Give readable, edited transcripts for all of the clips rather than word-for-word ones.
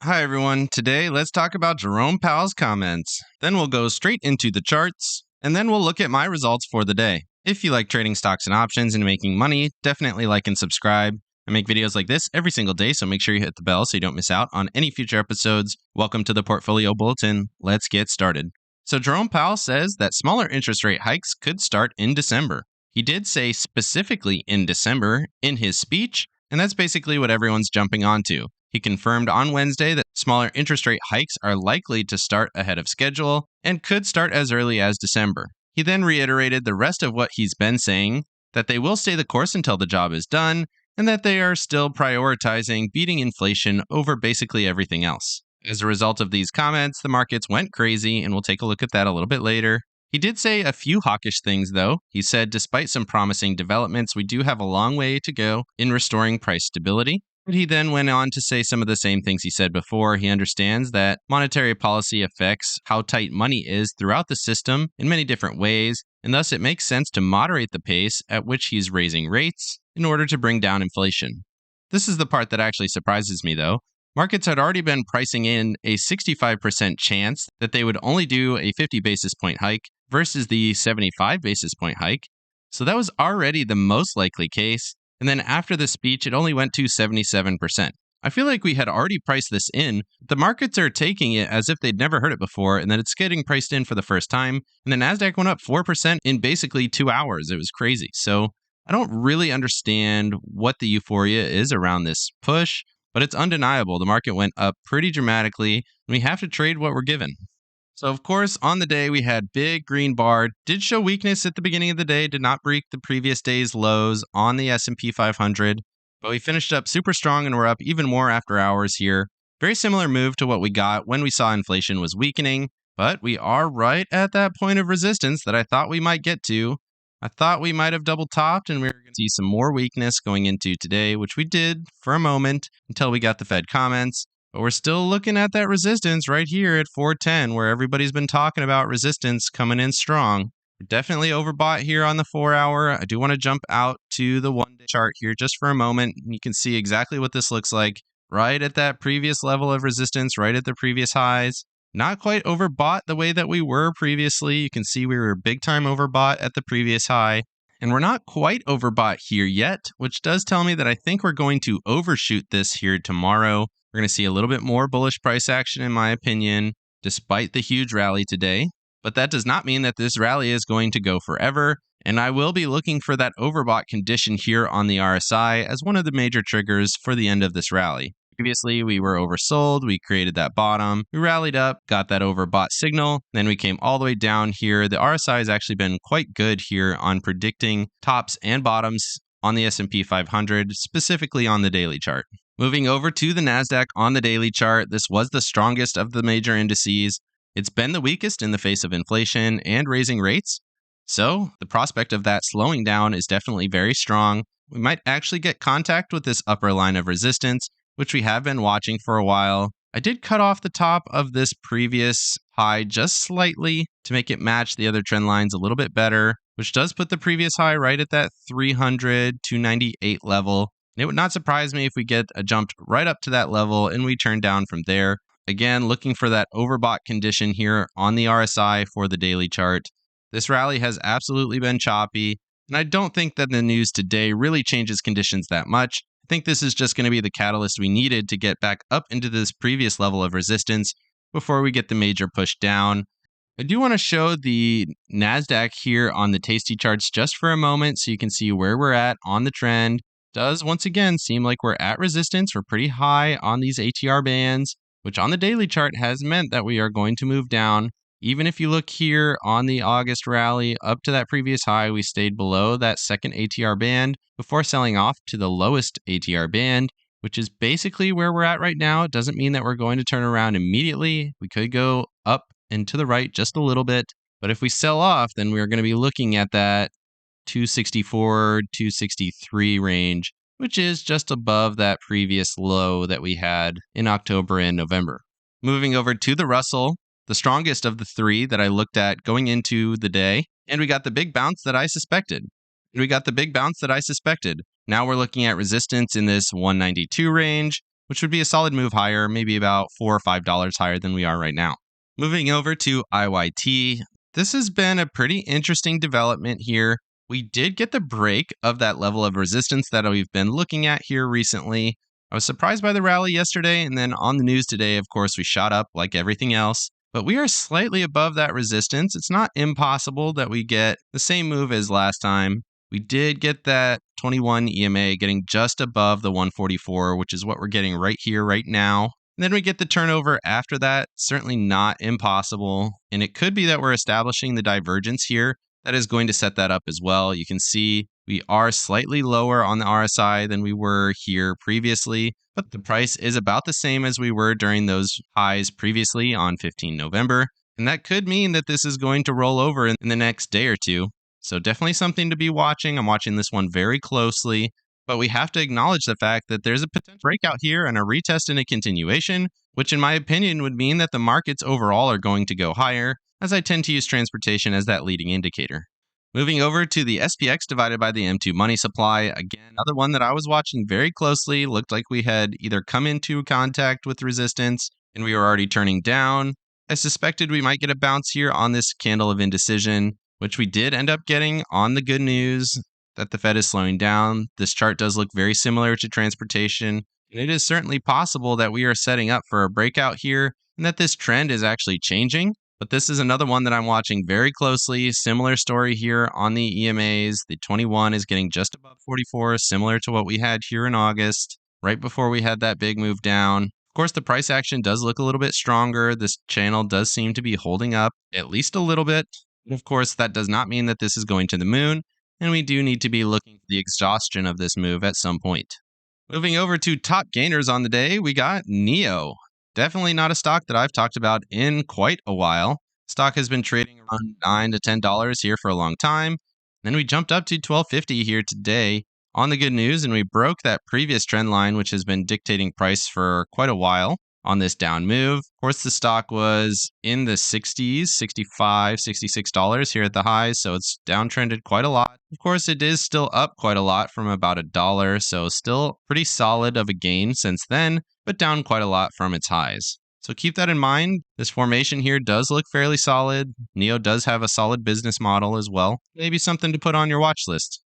Hi everyone, today let's talk about Jerome Powell's comments. Then we'll go straight into the charts, and then we'll look at my results for the day. If you like trading stocks and options and making money, definitely like and subscribe. I make videos like this every single day, so make sure you hit the bell so you don't miss out on any future episodes. Welcome to the Portfolio Bulletin. Let's get started. So Jerome Powell says that smaller interest rate hikes could start in December. He did say specifically in December in his speech, and that's basically what everyone's jumping onto. He confirmed on Wednesday that smaller interest rate hikes are likely to start ahead of schedule and could start as early as December. He then reiterated the rest of what he's been saying, that they will stay the course until the job is done, and that they are still prioritizing beating inflation over basically everything else. As a result of these comments, the markets went crazy, and we'll take a look at that a little bit later. He did say a few hawkish things, though. He said, despite some promising developments, we do have a long way to go in restoring price stability. But he then went on to say some of the same things he said before. He understands that monetary policy affects how tight money is throughout the system in many different ways, and thus it makes sense to moderate the pace at which he's raising rates in order to bring down inflation. This is the part that actually surprises me, though. Markets had already been pricing in a 65% chance that they would only do a 50 basis point hike versus the 75 basis point hike. So that was already the most likely case. And then after the speech, it only went to 77%. I feel like we had already priced this in. The markets are taking it as if they'd never heard it before, and then it's getting priced in for the first time. And the NASDAQ went up 4% in basically 2 hours. It was crazy. So I don't really understand what the euphoria is around this push, but it's undeniable. The market went up pretty dramatically, and we have to trade what we're given. So, of course, on the day, we had big green bar, did show weakness at the beginning of the day, did not break the previous day's lows on the S&P 500, but we finished up super strong and we're up even more after hours here. Very similar move to what we got when we saw inflation was weakening, but we are right at that point of resistance that I thought we might get to. I thought we might have double topped and we were going to see some more weakness going into today, which we did for a moment until we got the Fed comments. But we're still looking at that resistance right here at 410, where everybody's been talking about resistance coming in strong. We're definitely overbought here on the 4 hour. I do want to jump out to the 1 day chart here just for a moment. You can see exactly what this looks like right at that previous level of resistance, right at the previous highs. Not quite overbought the way that we were previously. You can see we were big time overbought at the previous high. And we're not quite overbought here yet, which does tell me that I think we're going to overshoot this here tomorrow. We're going to see a little bit more bullish price action, in my opinion, despite the huge rally today. But that does not mean that this rally is going to go forever. And I will be looking for that overbought condition here on the RSI as one of the major triggers for the end of this rally. Previously, we were oversold. We created that bottom. We rallied up, got that overbought signal. Then we came all the way down here. The RSI has actually been quite good here on predicting tops and bottoms on the S&P 500, specifically on the daily chart. Moving over to the NASDAQ on the daily chart, this was the strongest of the major indices. It's been the weakest in the face of inflation and raising rates. So the prospect of that slowing down is definitely very strong. We might actually get contact with this upper line of resistance, which we have been watching for a while. I did cut off the top of this previous high just slightly to make it match the other trend lines a little bit better, which does put the previous high right at that 298 level. It would not surprise me if we get a jump right up to that level and we turn down from there. Again, looking for that overbought condition here on the RSI for the daily chart. This rally has absolutely been choppy, and I don't think that the news today really changes conditions that much. I think this is just going to be the catalyst we needed to get back up into this previous level of resistance before we get the major push down. I do want to show the NASDAQ here on the Tasty charts just for a moment so you can see where we're at on the trend. Does once again seem like we're at resistance. We're pretty high on these ATR bands, which on the daily chart has meant that we are going to move down. Even if you look here on the August rally up to that previous high, we stayed below that second ATR band before selling off to the lowest ATR band, which is basically where we're at right now. It doesn't mean that we're going to turn around immediately. We could go up and to the right just a little bit. But if we sell off, then we're going to be looking at that 264, 263 range, which is just above that previous low that we had in October and November. Moving over to the Russell, the strongest of the three that I looked at going into the day, and we got the big bounce that I suspected. Now we're looking at resistance in this 192 range, which would be a solid move higher, maybe about $4 or $5 higher than we are right now. Moving over to IYT, this has been a pretty interesting development here. We did get the break of that level of resistance that we've been looking at here recently. I was surprised by the rally yesterday, and then on the news today, of course, we shot up like everything else. But we are slightly above that resistance. It's not impossible that we get the same move as last time. We did get that 21 EMA getting just above the 144, which is what we're getting right here, right now. And then we get the turnover after that. Certainly not impossible. And it could be that we're establishing the divergence here that is going to set that up as well. You can see we are slightly lower on the RSI than we were here previously, but the price is about the same as we were during those highs previously on 15 November. And that could mean that this is going to roll over in the next day or two. So definitely something to be watching. I'm watching this one very closely, but we have to acknowledge the fact that there's a potential breakout here and a retest and a continuation, which in my opinion would mean that the markets overall are going to go higher, as I tend to use transportation as that leading indicator. Moving over to the SPX divided by the M2 money supply, again, another one that I was watching very closely. Looked like we had either come into contact with resistance and we were already turning down. I suspected we might get a bounce here on this candle of indecision, which we did end up getting on the good news that the Fed is slowing down. This chart does look very similar to transportation, and it is certainly possible that we are setting up for a breakout here and that this trend is actually changing. But this is another one that I'm watching very closely. Similar story here on the EMAs. The 21 is getting just above 44, similar to what we had here in August, right before we had that big move down. Of course, the price action does look a little bit stronger. This channel does seem to be holding up at least a little bit. But of course, that does not mean that this is going to the moon, and we do need to be looking for the exhaustion of this move at some point. Moving over to top gainers on the day, we got NEO. Definitely not a stock that I've talked about in quite a while. Stock has been trading around $9 to $10 here for a long time. Then we jumped up to $12.50 here today on the good news, and we broke that previous trend line, which has been dictating price for quite a while on this down move. Of course, the stock was in the 60s, $65, $66 here at the highs, so it's downtrended quite a lot. Of course, it is still up quite a lot from about $1, so still pretty solid of a gain since then, but down quite a lot from its highs. So keep that in mind. This formation here does look fairly solid. NEO does have a solid business model as well. Maybe something to put on your watch list.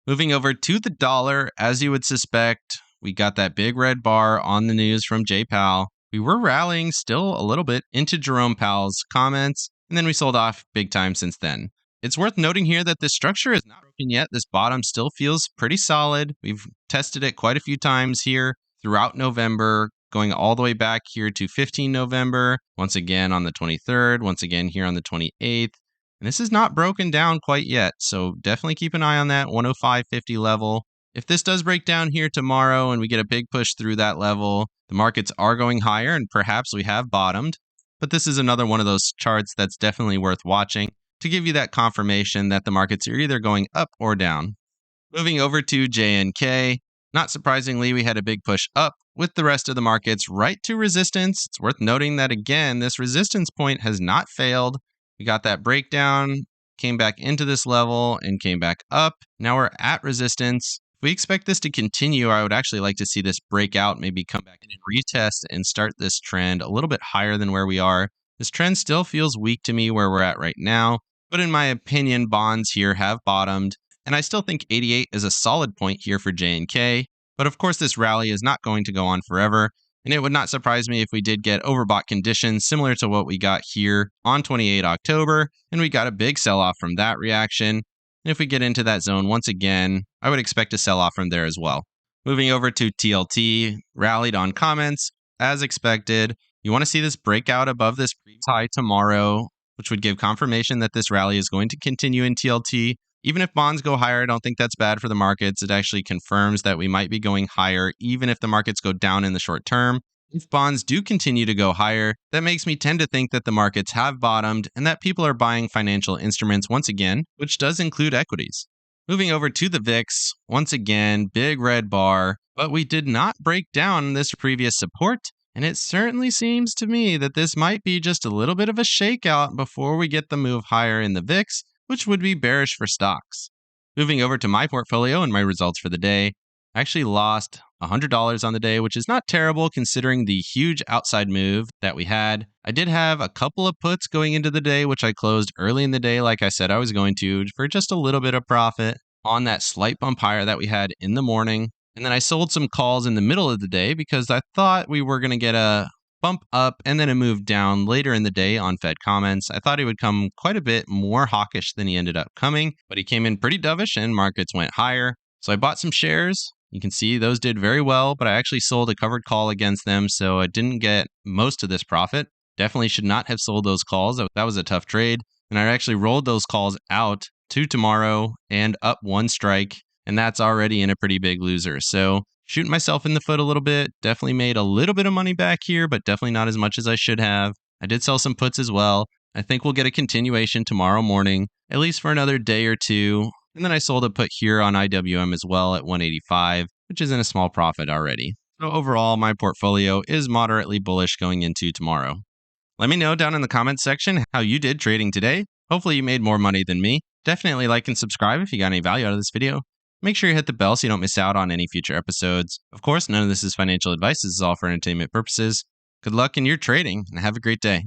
Moving over to the dollar, as you would suspect, we got that big red bar on the news from J. Powell. We were rallying still a little bit into Jerome Powell's comments, and then we sold off big time since then. It's worth noting here that this structure is not broken yet. This bottom still feels pretty solid. We've tested it quite a few times here throughout November, going all the way back here to 15 November, once again on the 23rd, once again here on the 28th. And this is not broken down quite yet, so definitely keep an eye on that 105.50 level. If this does break down here tomorrow and we get a big push through that level, the markets are going higher and perhaps we have bottomed. But this is another one of those charts that's definitely worth watching to give you that confirmation that the markets are either going up or down. Moving over to JNK, not surprisingly, we had a big push up with the rest of the markets right to resistance. It's worth noting that again, this resistance point has not failed. We got that breakdown, came back into this level and came back up. Now we're at resistance. If we expect this to continue, I would actually like to see this break out, maybe come back in and retest and start this trend a little bit higher than where we are. This trend still feels weak to me where we're at right now, but in my opinion, bonds here have bottomed, and I still think 88 is a solid point here for JNK. But of course, this rally is not going to go on forever, and it would not surprise me if we did get overbought conditions similar to what we got here on 28 October, and we got a big sell-off from that reaction. And if we get into that zone once again, I would expect a sell-off from there as well. Moving over to TLT, rallied on comments, as expected. You want to see this breakout above this previous high tomorrow, which would give confirmation that this rally is going to continue in TLT. Even if bonds go higher, I don't think that's bad for the markets. It actually confirms that we might be going higher, even if the markets go down in the short term. If bonds do continue to go higher, that makes me tend to think that the markets have bottomed and that people are buying financial instruments once again, which does include equities. Moving over to the VIX, once again, big red bar, but we did not break down this previous support, and it certainly seems to me that this might be just a little bit of a shakeout before we get the move higher in the VIX, which would be bearish for stocks. Moving over to my portfolio and my results for the day, I actually lost $100 on the day, which is not terrible considering the huge outside move that we had. I did have a couple of puts going into the day, which I closed early in the day, like I said I was going to, for just a little bit of profit on that slight bump higher that we had in the morning. And then I sold some calls in the middle of the day because I thought we were going to get a bump up and then a move down later in the day on Fed comments. I thought he would come quite a bit more hawkish than he ended up coming, but he came in pretty dovish and markets went higher. So I bought some shares. You can see those did very well, but I actually sold a covered call against them, so I didn't get most of this profit. Definitely should not have sold those calls. That was a tough trade. And I actually rolled those calls out to tomorrow and up one strike, and that's already in a pretty big loser. So shooting myself in the foot a little bit. Definitely made a little bit of money back here, but definitely not as much as I should have. I did sell some puts as well. I think we'll get a continuation tomorrow morning, at least for another day or two. And then I sold a put here on IWM as well at 185, which is in a small profit already. So overall, my portfolio is moderately bullish going into tomorrow. Let me know down in the comments section how you did trading today. Hopefully you made more money than me. Definitely like and subscribe if you got any value out of this video. Make sure you hit the bell so you don't miss out on any future episodes. Of course, none of this is financial advice. This is all for entertainment purposes. Good luck in your trading and have a great day.